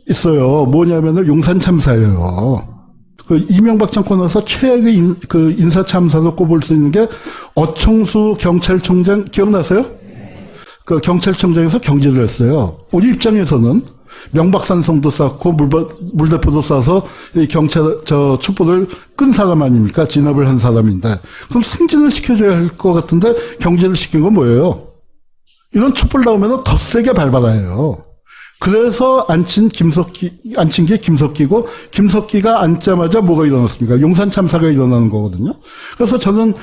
있어요. 뭐냐면은 용산 참사예요. 그 이명박 정권에서 최악의 그 인사 참사로 꼽을 수 있는 게 어청수 경찰청장 기억나세요? 그 경찰청장에서 경질을 했어요. 우리 입장에서는 명박산성도 쌓고 물대포도 쏴서 이 경찰 촛불을 끈 사람 아닙니까? 진압을 한 사람인데 그럼 승진을 시켜줘야 할 것 같은데 경질을 시킨 건 뭐예요? 이런 촛불 나오면 더 세게 밟아라 해요. 그래서 앉힌 게 김석기고 김석기가 앉자마자 뭐가 일어났습니까? 용산 참사가 일어나는 거거든요. 그래서 저는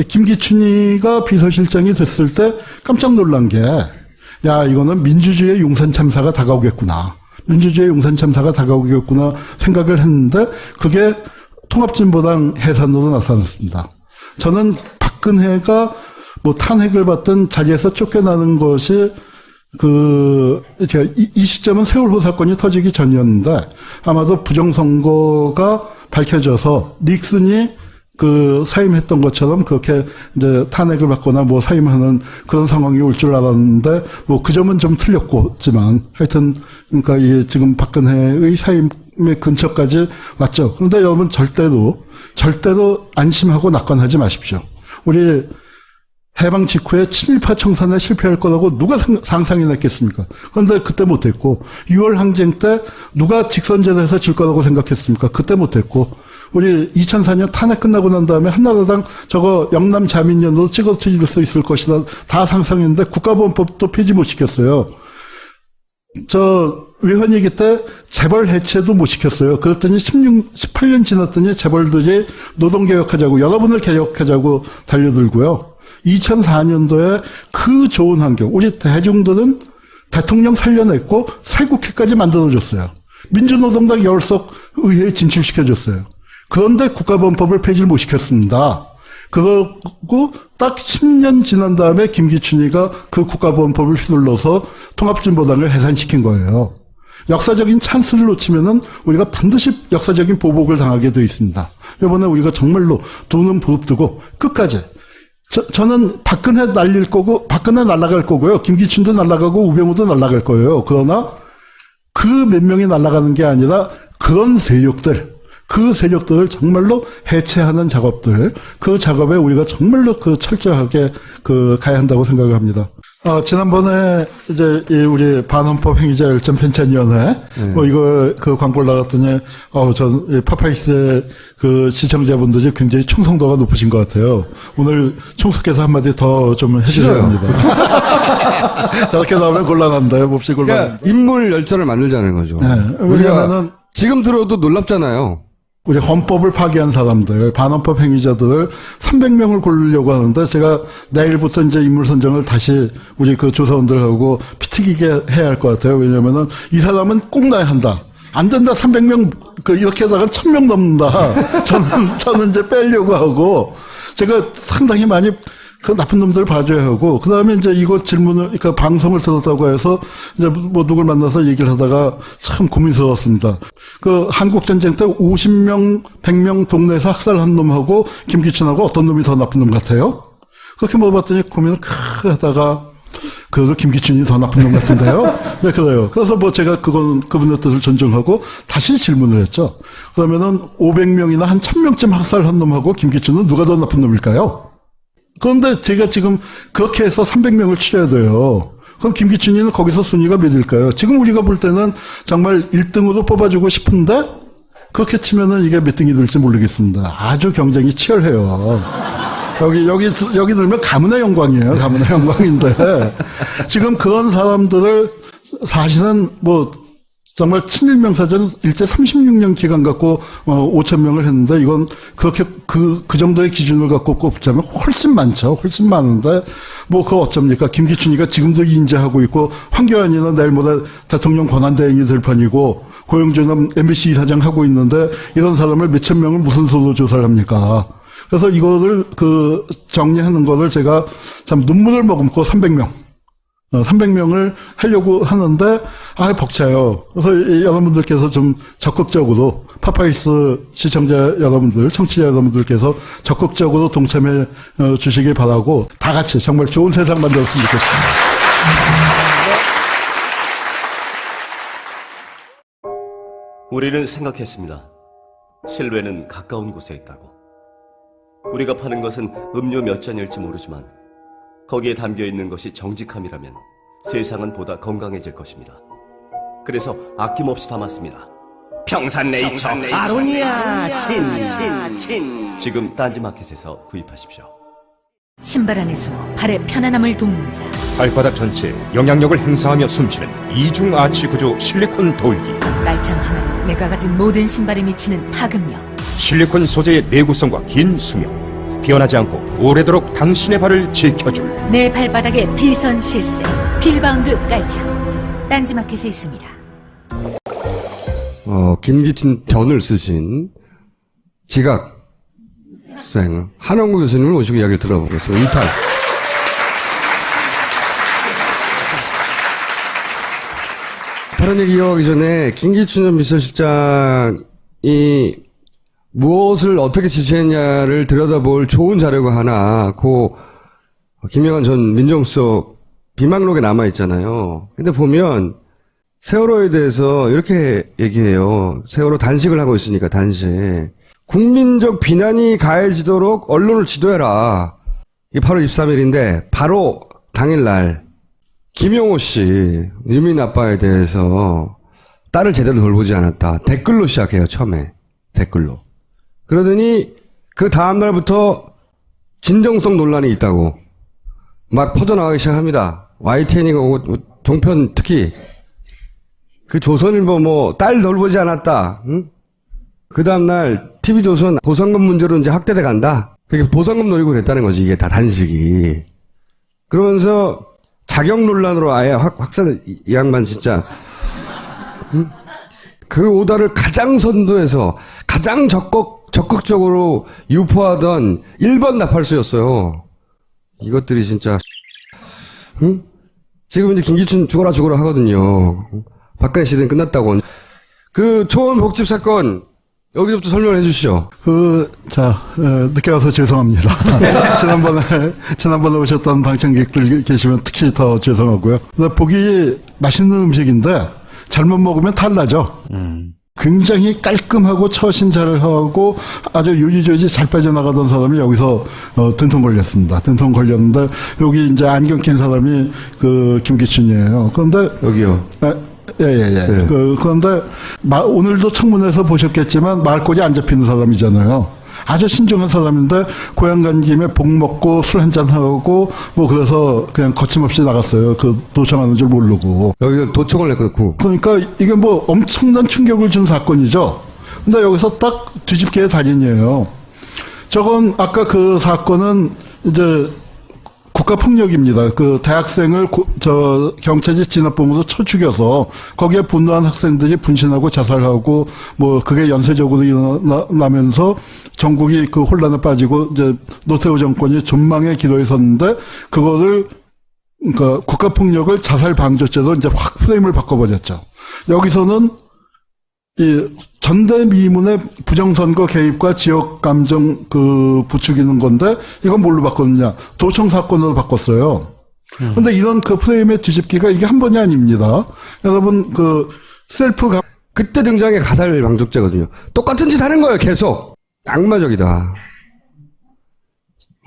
김기춘이가 비서실장이 됐을 때 깜짝 놀란 게 야, 이거는 민주주의의 용산 참사가 다가오겠구나. 민주주의의 용산 참사가 다가오겠구나 생각을 했는데 그게 통합진보당 해산으로 나타났습니다. 저는 박근혜가 뭐 탄핵을 받던 자리에서 쫓겨나는 것이 이 시점은 세월호 사건이 터지기 전이었는데 아마도 부정선거가 밝혀져서 닉슨이 그 사임했던 것처럼 그렇게 이제 탄핵을 받거나 뭐 사임하는 그런 상황이 올 줄 알았는데 뭐 그 점은 좀 틀렸지만 하여튼 그러니까 이 지금 박근혜의 사임의 근처까지 왔죠. 그런데 여러분 절대로 안심하고 낙관하지 마십시오. 우리 해방 직후에 친일파 청산에 실패할 거라고 누가 상상이나 했겠습니까? 그런데 그때 못했고 6월 항쟁 때 누가 직선제도에서 질 거라고 생각했습니까? 그때 못했고 우리 2004년 탄핵 끝나고 난 다음에 한나라당 저거 영남 자민련으로 찍어뜨릴 수 있을 것이다 다 상상했는데 국가보안법도 폐지 못 시켰어요. 저 외환위기 때 재벌 해체도 못 시켰어요. 그랬더니 18년 지났더니 재벌들이 노동개혁하자고 여러분을 개혁하자고 달려들고요. 2004년도에 그 좋은 환경 우리 대중들은 대통령 살려냈고 새 국회까지 만들어줬어요. 민주노동당 10석 의회에 진출시켜줬어요. 그런데 국가보안법을 폐지를 못 시켰습니다. 그러고 딱 10년 지난 다음에 김기춘이가 그 국가보안법을 휘둘러서 통합진보당을 해산시킨 거예요. 역사적인 찬스를 놓치면은 우리가 반드시 역사적인 보복을 당하게 되어 있습니다. 이번에 우리가 정말로 두 눈 부릅뜨고 끝까지 저는 박근혜 날아갈 거고요. 김기춘도 날아가고 우병우도 날아갈 거예요. 그러나 그 몇 명이 날아가는 게 아니라 그런 그 세력들을 정말로 해체하는 작업들, 그 작업에 우리가 정말로 철저하게 가야 한다고 생각을 합니다. 지난번에 이제 이 우리 반헌법 행위자 열전 편찬위원회 뭐 이거 그 광고를 나갔더니 전 파파이스의 그 시청자분들이 굉장히 충성도가 높으신 것 같아요. 오늘 총수께서 한마디 더 좀 해주셔야 싫어요. 합니다. 저렇게 나오면 곤란한데 몹시 곤란. 그러니까 인물 열전을 만들자는 거죠. 네, 왜냐하면은 지금 들어도 놀랍잖아요. 우리 헌법을 파기한 사람들, 반헌법 행위자들을 300명을 고르려고 하는데 제가 내일부터 이제 인물 선정을 다시 우리 그 조사원들하고 피튀기게 해야 할 것 같아요. 왜냐면은 이 사람은 꼭 나야 한다. 안 된다. 300명 이렇게 하다가 1000명 넘는다. 저는 이제 빼려고 하고 제가 상당히 많이 그 나쁜 놈들 봐줘야 하고, 그 다음에 이제 이거 질문을, 그러니까 방송을 들었다고 해서, 이제 뭐 누굴 만나서 얘기를 하다가 참 고민스러웠습니다. 그 한국전쟁 때 50명, 100명 동네에서 학살한 놈하고 김기춘하고 어떤 놈이 더 나쁜 놈 같아요? 그렇게 물어봤더니 고민을 크게 하다가, 그래도 김기춘이 더 나쁜 놈 같은데요? 네, 그래요. 그래서 뭐 제가 그분의 뜻을 존중하고 다시 질문을 했죠. 그러면은 500명이나 한 1000명쯤 학살한 놈하고 김기춘은 누가 더 나쁜 놈일까요? 그런데 제가 지금 그렇게 해서 300명을 치려야 돼요. 그럼 김기춘이는 거기서 순위가 몇일까요? 지금 우리가 볼 때는 정말 1등으로 뽑아주고 싶은데 그렇게 치면은 이게 몇 등이 될지 모르겠습니다. 아주 경쟁이 치열해요. 여기 들면 가문의 영광이에요. 가문의 영광인데 지금 그런 사람들을 사실은 뭐 정말 친일명사전 일제 36년 기간 갖고 5,000명을 했는데 이건 그렇게 그 정도의 기준을 갖고 꼽자면 훨씬 많죠. 훨씬 많은데 뭐 그거 어쩝니까? 김기춘이가 지금도 인재하고 있고 황교안이는 내일 모레 대통령 권한대행이 될 판이고 고영준은 MBC 이사장 하고 있는데 이런 사람을 몇천 명을 무슨 수로 조사를 합니까? 그래서 이거를 정리하는 거를 제가 참 눈물을 머금고 300명을 하려고 하는데, 벅차요. 그래서 여러분들께서 좀 적극적으로, 파파이스 시청자 여러분들, 청취자 여러분들께서 적극적으로 동참해 주시길 바라고, 다 같이 정말 좋은 세상 만들었으면 좋겠습니다. 우리는 생각했습니다. 실외는 가까운 곳에 있다고. 우리가 파는 것은 음료 몇 잔일지 모르지만 거기에 담겨있는 것이 정직함이라면 세상은 보다 건강해질 것입니다. 그래서 아낌없이 담았습니다. 평산네이처 아로니아 친. 지금 딴지마켓에서 구입하십시오. 신발 안에 숨어 발의 편안함을 돕는 자, 발바닥 전체에 영향력을 행사하며 숨쉬는 이중 아치 구조 실리콘 돌기. 깔창 하나로 내가 가진 모든 신발에 미치는 파급력. 실리콘 소재의 내구성과 긴 수명, 변하지 않고 오래도록 당신의 발을 지켜줄 내 발바닥의 필선 실세 필바운드 깔창. 딴지마켓에 있습니다. 김기춘 변을 쓰신 지각생 한원구 교수님을 모시고 이야기를 들어보겠습니다. 이탈. 다른 얘기 이어가기 전에 김기춘 전 비서실장이 무엇을 어떻게 지시했냐를 들여다볼 좋은 자료가 하나 김영환 전 민정수석 비망록에 남아있잖아요. 근데 보면 세월호에 대해서 이렇게 얘기해요. 세월호 단식을 하고 있으니까 단식. 국민적 비난이 가해지도록 언론을 지도해라. 이게 8월 23일인데 바로 당일날 김용호 씨 유민 아빠에 대해서 딸을 제대로 돌보지 않았다. 댓글로 시작해요. 처음에. 댓글로. 그러더니 그 다음날부터 진정성 논란이 있다고 막 퍼져나가기 시작합니다. YTN이가 종편 특히 그 조선일보 딸 돌보지 않았다. 응? 그 다음날 TV조선 보상금 문제로 이제 학대돼 간다. 그게 보상금 노리고 그랬다는 거지. 이게 다 단식이. 그러면서 자격 논란으로 아예 확산 이 양반 진짜. 응? 그 오다를 가장 선도해서 가장 적극적으로 유포하던 1번 나팔수였어요. 이것들이 진짜. 응? 지금 이제 김기춘 죽어라 하거든요. 박근혜 시대는 끝났다고. 그 초원복집 사건 여기서부터 설명을 해주시죠. 늦게 와서 죄송합니다. 지난번에 오셨던 방청객들 계시면 특히 더 죄송하고요. 보기 맛있는 음식인데 잘못 먹으면 탈나죠. 굉장히 깔끔하고 처신 잘 하고 아주 유지조지 잘 빠져나가던 사람이 여기서 된통 걸렸습니다. 된통 걸렸는데 여기 이제 안경 낀 사람이 그 김기춘이에요. 그런데 여기요. 예예예. 네. 그런데 오늘도 청문회에서 보셨겠지만 말꼬리 안 잡히는 사람이잖아요. 아주 신중한 사람인데 고향 간 김에 복 먹고 술 한잔 하고 뭐 그래서 그냥 거침없이 나갔어요. 그 도청하는 줄 모르고. 여기가 도청을 냈고. 그러니까 이게 뭐 엄청난 충격을 준 사건이죠. 근데 여기서 딱 뒤집기의 달인이에요. 저건 아까 그 사건은 이제 국가폭력입니다. 그 대학생을 경찰이 진압범으로 쳐 죽여서 거기에 분노한 학생들이 분신하고 자살하고 뭐 그게 연쇄적으로 일어나면서 전국이 그 혼란에 빠지고 이제 노태우 정권이 존망의 기로에 섰는데 그거를 그러니까 국가폭력을 자살 방조죄로 이제 확 프레임을 바꿔버렸죠. 여기서는 이 전대미문의 부정선거 개입과 지역 감정 그 부추기는 건데 이건 뭘로 바꿨느냐? 도청 사건으로 바꿨어요. 근데 이런 그 프레임의 뒤집기가 이게 한 번이 아닙니다. 여러분 그 그때 등장의 가살 방조죄거든요. 똑같은 짓 하는 거예요, 계속. 악마적이다.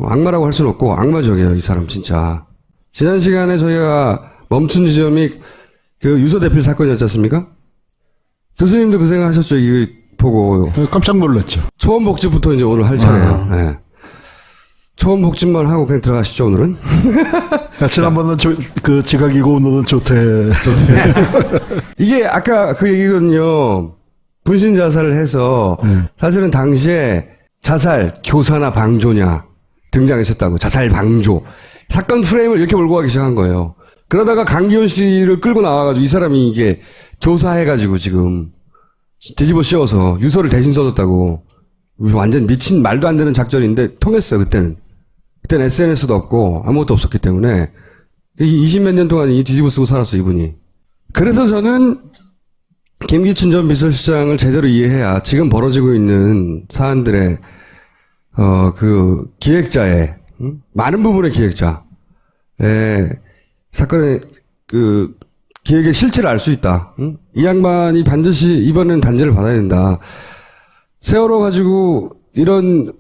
악마라고 할 수는 없고 악마적이에요, 이 사람 진짜. 지난 시간에 저희가 멈춘 지점이 그 유서 대필 사건이었지 않습니까? 교수님도 그 생각하셨죠? 이거 보고. 깜짝 놀랐죠. 초원복집부터 이제 오늘 할 차례예요. 네. 초원복집만 하고 그냥 들어가시죠, 오늘은? 지난번은 그 지각이고 오늘은 조퇴. 이게 아까 그 얘기거든요. 분신 자살을 해서 사실은 당시에 자살, 교사나 방조냐 등장했었다고. 자살, 방조. 사건 프레임을 이렇게 몰고 가기 시작한 거예요. 그러다가 강기훈 씨를 끌고 나와가지고 이 사람이 이게 교사해가지고 지금 뒤집어 씌워서 유서를 대신 써줬다고. 완전 미친 말도 안 되는 작전인데 통했어요, 그때는. 그때는 SNS도 없고 아무것도 없었기 때문에 20몇 년 동안 이 뒤집어 쓰고 살았어, 이분이. 그래서 저는 김기춘 전 비서실장을 제대로 이해해야 지금 벌어지고 있는 사안들의 그 기획자의 많은 부분의 기획자의 사건의 그 기획의 실체를 알 수 있다. 이 양반이 반드시 이번에는 단죄를 받아야 된다. 세월호 가지고 이런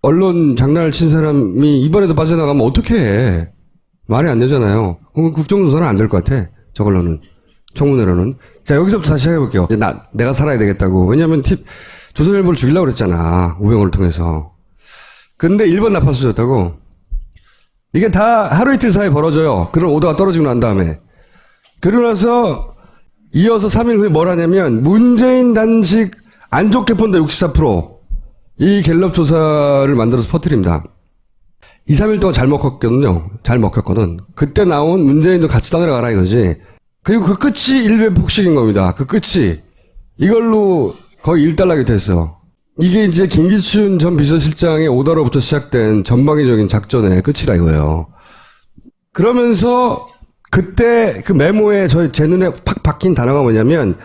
언론 장난을 친 사람이 이번에도 빠져나가면 어떻게 해? 말이 안 되잖아요. 그럼 국정조사는 안 될 것 같아. 저걸로는. 청문회로는. 자, 여기서부터 다시 해볼게요. 이제 내가 살아야 되겠다고. 왜냐면 조선일보를 죽이려고 그랬잖아. 우병우를 통해서. 근데 1번 나파수 줬다고. 이게 다 하루 이틀 사이에 벌어져요. 그런 오더가 떨어지고 난 다음에. 그러고 나서 이어서 3일 후에 뭘 하냐면 문재인 단식 안 좋게 본다 64%. 이 갤럽 조사를 만들어서 퍼뜨립니다. 2, 3일 동안 잘 먹혔거든요. 잘 먹혔거든. 그때 나온 문재인도 같이 떠내려가라 이거지. 그리고 그 끝이 일베 폭식인 겁니다. 그 끝이. 이걸로 거의 일단락이 됐어. 이게 이제 김기춘 전 비서실장의 오더로부터 시작된 전방위적인 작전의 끝이라 이거예요. 그러면서 그때 그 메모에 제 눈에 팍 박힌 단어가 뭐냐면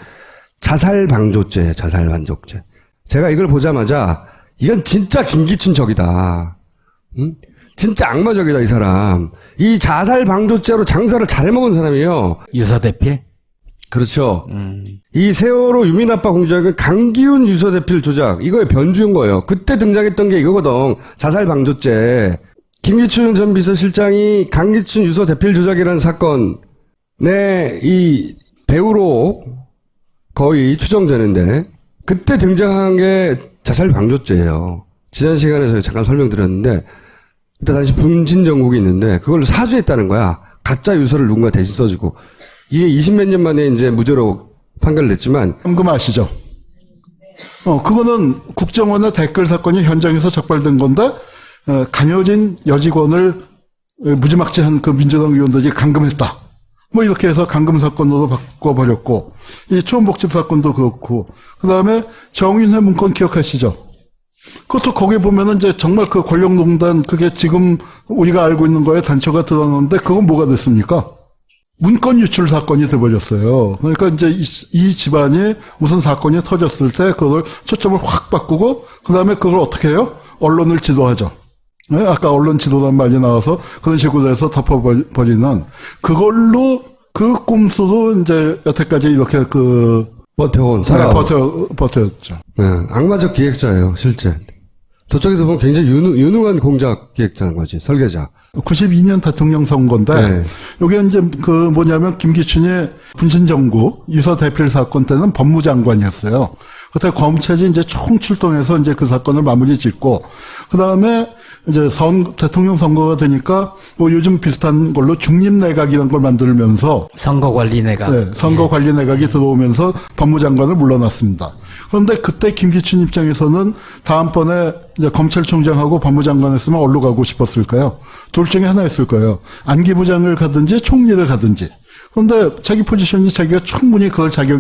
자살 방조죄, 자살 방조죄. 제가 이걸 보자마자 이건 진짜 김기춘 적이다. 응? 진짜 악마적이다, 이 사람. 이 자살 방조죄로 장사를 잘 해먹은 사람이에요. 유서 대필? 그렇죠. 이 세월호 유민아빠 공작은 강기훈 유서 대필 조작, 이거에 변주인 거예요. 그때 등장했던 게 이거거든. 자살 방조죄. 김기춘 전 비서실장이 강기춘 유서 대필 조작이라는 사건에 이 배우로 거의 추정되는데, 그때 등장한 게 자살 방조죄예요. 지난 시간에서 잠깐 설명드렸는데, 그때 당시 분진 정국이 있는데 그걸 사주했다는 거야. 가짜 유서를 누군가 대신 써주고. 이게 20몇 년 만에 이제 무죄로 판결됐지만. 그 아시죠? 그거는 국정원의 댓글 사건이 현장에서 적발된 건데 간여진 여직원을 무지막지한 그 민주당 의원들이 감금했다. 뭐 이렇게 해서 감금 사건으로 바꿔버렸고, 이 초원복집 사건도 그렇고, 그 다음에 정인회 문건 기억하시죠? 그것도 거기 보면은 이제 정말 그 권력농단, 그게 지금 우리가 알고 있는 거에 단초가 드러났는데 그건 뭐가 됐습니까? 문건 유출 사건이 돼버렸어요. 그러니까 이제 이 집안이 무슨 사건이 터졌을 때 그걸 초점을 확 바꾸고, 그 다음에 그걸 어떻게 해요? 언론을 지도하죠. 네? 아까 언론 지도란 말이 나와서 그런 식으로 해서 덮어버리는, 그걸로 그 꼼수로 이제 여태까지 이렇게 그 버텨온 네, 살아. 버텼죠. 네, 악마적 기획자예요, 실제. 저쪽에서 보면 굉장히 유능한 공작 기획자인 거지, 설계자. 92년 대통령 선거인데 네. 이게 이제 그 뭐냐면 김기춘이 분신정국 유서 대필 사건 때는 법무장관이었어요. 그때 검찰이 이제 총출동해서 이제 그 사건을 마무리 짓고 그 다음에 이제 대통령 선거가 되니까 뭐 요즘 비슷한 걸로 중립내각이라는 걸 만들면서 선거관리내각. 네, 선거관리내각이 들어오면서 법무장관을 물러났습니다. 그런데 그때 김기춘 입장에서는 다음번에 이제 검찰총장하고 법무장관 했으면 어디로 가고 싶었을까요? 둘 중에 하나였을 거예요. 안기부장을 가든지 총리를 가든지. 그런데 자기 포지션이 자기가 충분히 그럴 자격이